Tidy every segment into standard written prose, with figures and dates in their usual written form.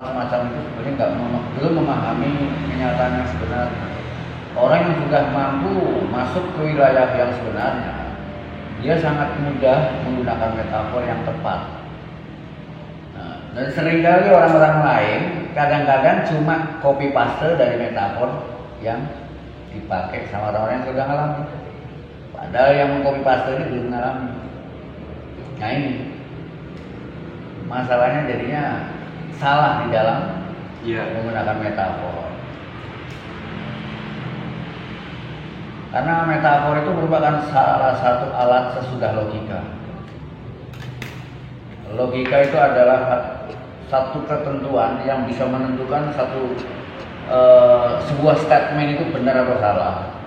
semacam itu sebenarnya belum memahami kenyataan yang sebenarnya. Orang yang sudah mampu masuk ke wilayah yang sebenarnya, dia sangat mudah menggunakan metafor yang tepat. Nah, dan seringkali orang-orang lain kadang-kadang cuma copy paste dari metafor yang dipakai sama orang-orang yang sudah ngalami. Padahal yang copy paste ini belum ngalami. Nah ini masalahnya jadinya salah di dalam menggunakan metafor. Karena metafor itu merupakan salah satu alat sesudah logika. Logika itu adalah satu ketentuan yang bisa menentukan sebuah statement itu benar atau salah.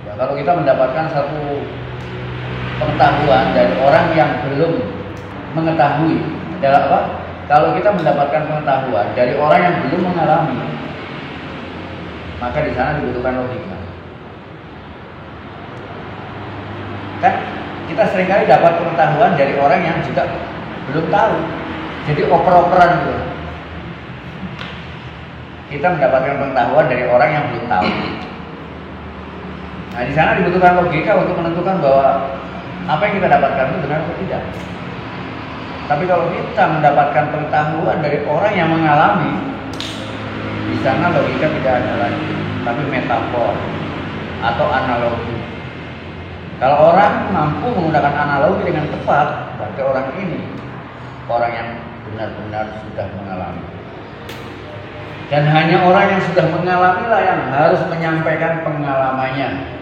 Ya, kalau kita mendapatkan satu pengetahuan dari orang yang belum mengetahui, adalah apa? Kalau kita mendapatkan pengetahuan dari orang yang belum mengalami, maka di sana dibutuhkan logika. Kan kita seringkali dapat pengetahuan dari orang yang juga belum tahu, jadi oper-operan gitu. Kita mendapatkan pengetahuan dari orang yang belum tahu. Nah di sana dibutuhkan logika untuk menentukan bahwa apa yang kita dapatkan itu benar atau tidak. Tapi kalau kita mendapatkan pengetahuan dari orang yang mengalami, di sana logika tidak ada lagi, tapi metafor atau analogi. Kalau orang mampu menggunakan analogi dengan tepat, berarti orang ini orang yang benar-benar sudah mengalami. Dan hanya orang yang sudah mengalami lah yang harus menyampaikan pengalamannya.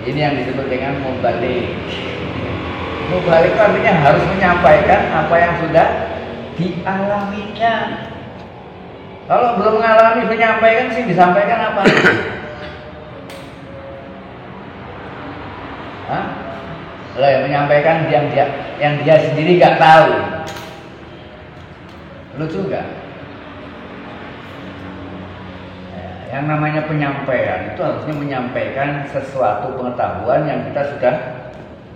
Ini yang disebut dengan mubalik. Mubalik artinya harus menyampaikan apa yang sudah dialaminya. Kalau belum mengalami menyampaikan sih disampaikan apa? Lah yang menyampaikan yang dia sendiri nggak tahu. Lucu nggak? Yang namanya penyampaian itu harusnya menyampaikan sesuatu pengetahuan yang kita sudah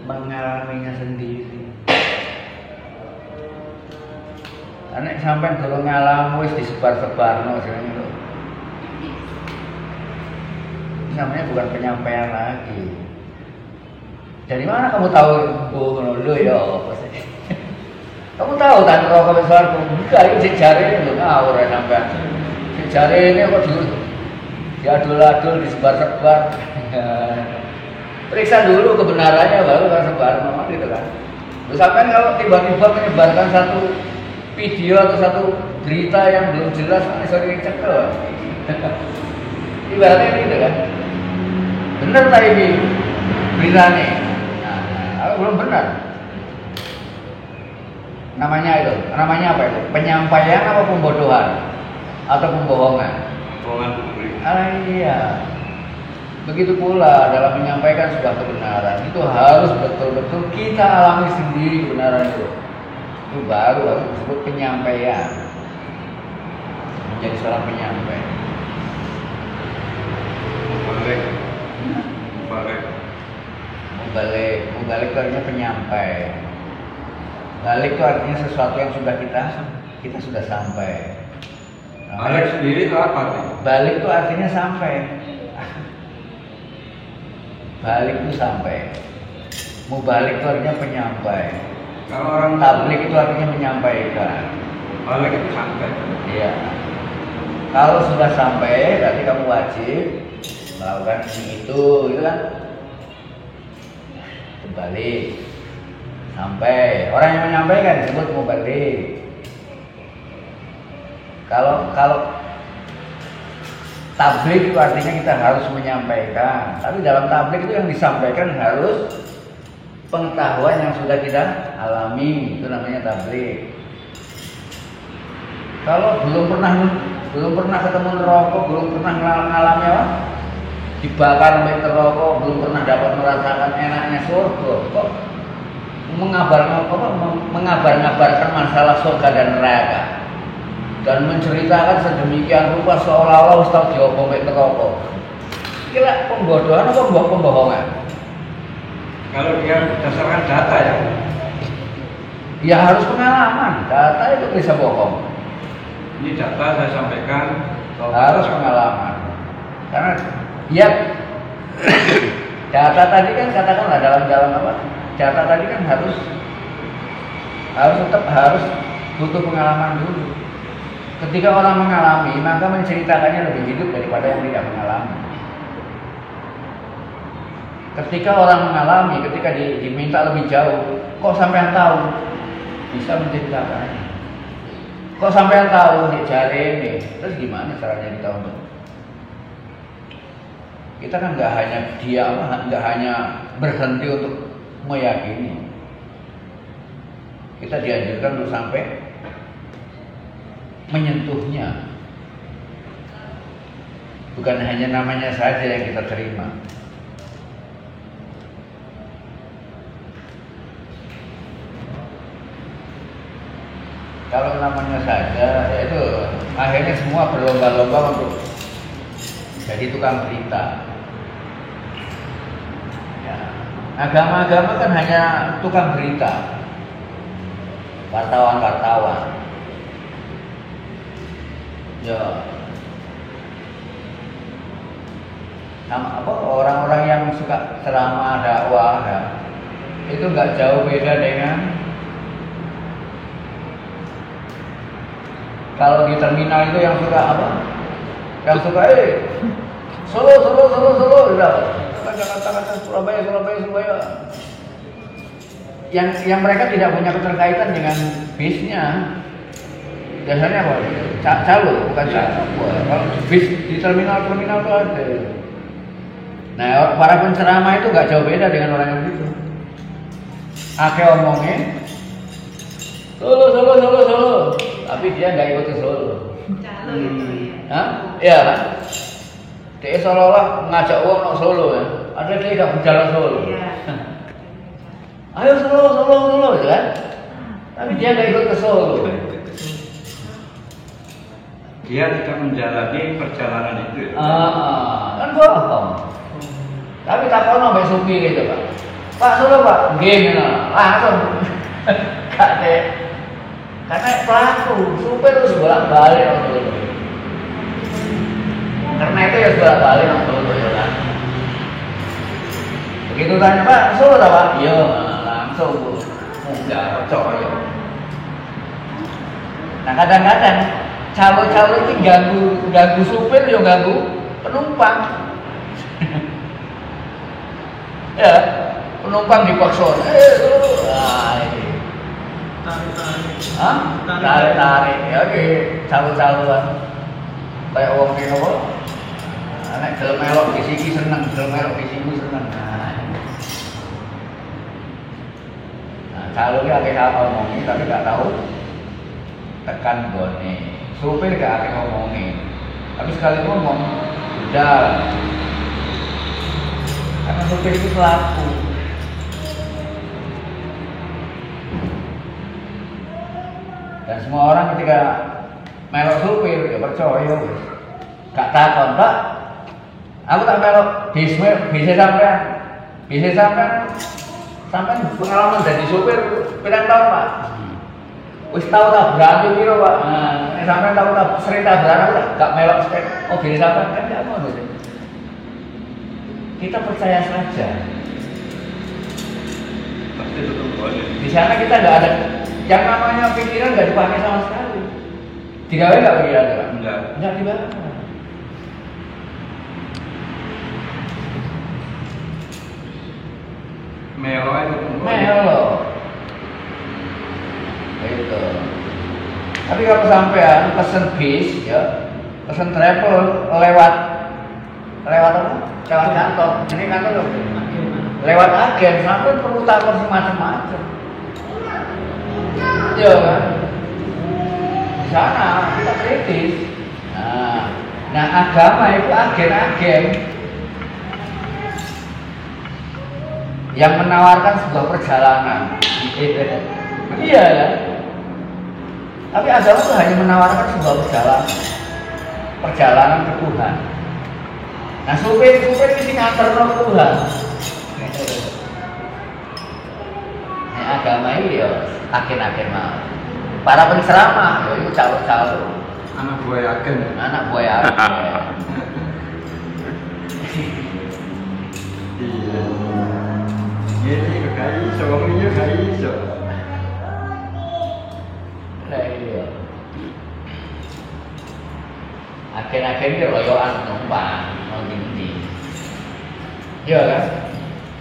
mengalaminya sendiri. Karena sampai dulu ngalamu wis disebar-sebarno jenenge lho. Namanya bukan penyampaian lagi. Dari mana kamu tahu lo ya apa sih? Kamu tahu tak rokok besar enggak ini jari lho ngawur sampean. Jari ini kok dulu diadul-adul disebar-sebar. Periksa dulu kebenarannya baru kan sebar memang gitu kan. Terus sampean kalau tiba-tiba menyebarkan satu video atau satu berita yang belum jelas iso dicekel. Ibaratnya gitu kan. Bener tak ini beritanya? Belum benar. Namanya apa itu? Penyampaian apa pembodohan? Atau pembohongan? Bohongan publik. Iya. Begitu pula dalam menyampaikan sebuah kebenaran itu harus betul-betul kita alami sendiri kebenaran itu. Itu baru harus disebut penyampaian. Menjadi seorang penyampai. Mubalik itu artinya penyampai. Balik itu artinya sesuatu yang sudah kita sudah sampai. Balik sendiri itu apa sih? Balik itu artinya sampai. Balik itu sampai. Mubalik itu artinya penyampai. Kalau orang tablik itu artinya menyampaikan. Balik itu sampai. Iya. Kalau sudah sampai, berarti kamu wajib melakukan ini itu, gitu kan? Balik sampai orang yang menyampaikan disebut mubalik. Kalau tablik itu artinya kita harus menyampaikan, tapi dalam tablik itu yang disampaikan harus pengetahuan yang sudah kita alami, itu namanya tablik. Kalau belum pernah ketemu neraka, belum pernah ngalami apa? Dibakar sampai neraka, belum pernah dapat merasakan enaknya surga, kok mengabar-ngabarkan masalah surga dan neraka dan menceritakan sedemikian rupa seolah-olah ustaz diobong sampai neraka. Kira pembodohan atau pembohongan? Kalau dia berdasarkan data ya. Ya harus pengalaman. Data itu bisa bohong. Ini data saya sampaikan. Harus pengalaman. Karena ya data tadi kan katakanlah dalam apa? Data tadi kan harus tetap butuh pengalaman dulu. Ketika orang mengalami, maka menceritakannya lebih hidup daripada yang tidak mengalami. Ketika orang mengalami, ketika diminta lebih jauh, kok sampean tahu? Bisa menceritakannya. Kok sampean tahu di jari ini? Terus gimana caranya kita untuk? Kita kan nggak hanya diam, nggak hanya berhenti untuk meyakini. Kita dianjurkan untuk sampai menyentuhnya. Bukan hanya namanya saja yang kita terima. Kalau namanya saja, ya itu akhirnya semua berlomba-lomba untuk jadi tukang berita. Ya. Agama-agama kan hanya tukang berita, wartawan-wartawan. Ya, sama apa orang-orang yang suka ceramah dakwah, ya, itu nggak jauh beda dengan kalau di terminal itu yang suka apa? Yang suka Solo, Jakarta, Surabaya. Yang mereka tidak punya keterkaitan dengan bisnya. Biasanya apa? Calo, bukan calo. Kalau bis di terminal itu ada. Nah, para penceramah itu nggak jauh beda dengan orang yang begitu. Ake omongnya Solo. Tapi dia nggak ikut ke Solo. Calo gitu ya. Hah? Iya kan? Dia seolah-olah ngajak uang ke Solo ya. Ada dia nggak berjalan Solo. Iya. Ayo Solo, gitu kan? Tapi dia nggak ikut ke Solo. Dia tidak menjalani perjalanan itu. Kan bohong. Tapi tak kono sampai supir gitu Pak. Pak Solo Pak, game langsung. Kak deh. Karena pelaku, supir terus bolak-balik orang Solo. Karena itu ya bolak-balik orang Solo ya kan. Begitu tanya Pak, Solo tak Pak? Iya, langsung enggak percaya. Nah kadang-kadang calo-calo itu ganggu supir ya ganggu penumpang. Ya, penumpang dipaksa. Ini. Tarik. Ya oke, calo-caloan. Kayak wong kene apa? Nek gelem melok disiki seneng, gelem melok disiki seneng. Nah, calo ki akeh ngomongi tapi gak tahu tekan gone. Supir gak akeh ngomongi. Tapi sekali ngomong udah. Karena supir itu pelaku. Dan semua orang ketika melok supir ya percaya wis. Gak takon, Pak. Aku tak melok bisa sampean pengalaman jadi supir pirang tahun, Pak? Wis tau tabrakan piro, Pak? Nah, sampean tau sering tabrakan aku gak melok sepeda. Oh, bisa sampean kan gak mau gitu. Kita percaya saja. Pasti tetap boleh. Di sana kita nggak ada yang namanya pikiran nggak dipakai sama sekali. Digawe nggak pikiran Pak? Nggak dibawa. Melo itu. Melo. Itu. Tapi kalau sampean pesen bis ya, pesen travel lewat apa? Lewat kantor. Ini kantor loh. Lewat agen sampai perlu takut semacam-macam. Iya kan? Di sana kita kritis. Nah agama itu agen-agen yang menawarkan sebuah perjalanan. Iya ya. Tapi agama itu hanya menawarkan sebuah perjalanan ke Tuhan. Nah supir ini nganter ke Tuhan. Agama ini ya agen-agen mau. Para penceramah, ya itu calon-calon Anak buah agen. anak buah agen. Iya. Ini gak iso, wong iki gak iso. Lah iya. Agen-agen itu loyoan penumpang, mau tinggi. Iya kan?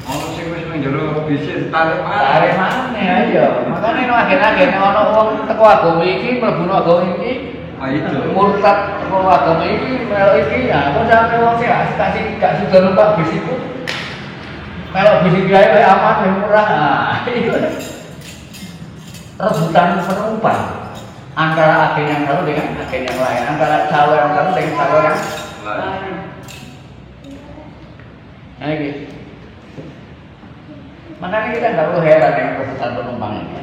Ono sing wis nang jero bisnis tarik Tarik mana aja. Makanya no agen-agen ono wong teko agama iki mlebu agama iki. Ah itu. Murtad teko agama iki mel iki ya. Kok sampe wong sing kasih gak sudah numpak bis itu. Kalau bis iki ae aman ya murah. Nah, itu. Rebutan penumpang antara agen yang satu dengan agen yang lain, antara calon yang satu dengan calon yang lain. Nah, gitu. Makanya kita nggak perlu heran dengan rebutan penumpang ini.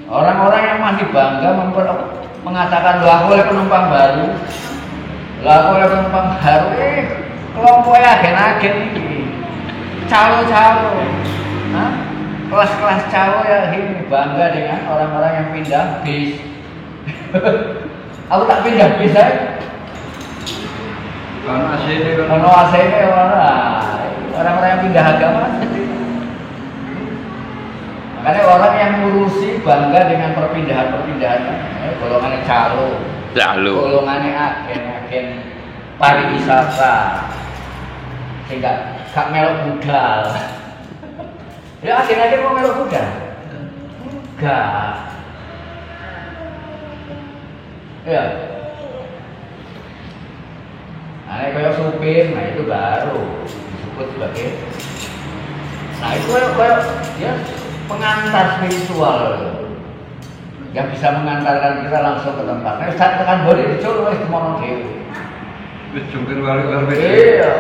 Orang-orang yang masih bangga mengatakan lah boleh penumpang baru, kelompoknya agen-agen ini, calo-calo, kelas-kelas calo yang ini bangga dengan orang-orang yang pindah bis. Aku tak pindah bis saya. Ono asine Ono asine orang-orang yang pindah agama. Makanya orang yang ngurusi bangga dengan perpindahan-perpindahan, golongannya calo, golongannya agen pariwisata, sehingga gak melok budal. Ya agen-agen mau melok budal? Enggak. Ya. Nah, kayak supir, nah itu baru disebut sebagai. Nah itu kayak ya pengantar spiritual yang bisa mengantarkan kita langsung ke tempat. Nah, saat tekan bodi dicul wis mono dhewe. wis jungkir balik Iya,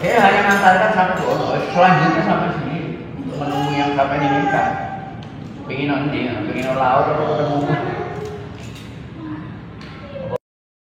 dia hanya mengantarkan sampai kono, selanjutnya sampai sini untuk menemui yang sampai inginkan. Pengen nanti, pengen laut atau ketemu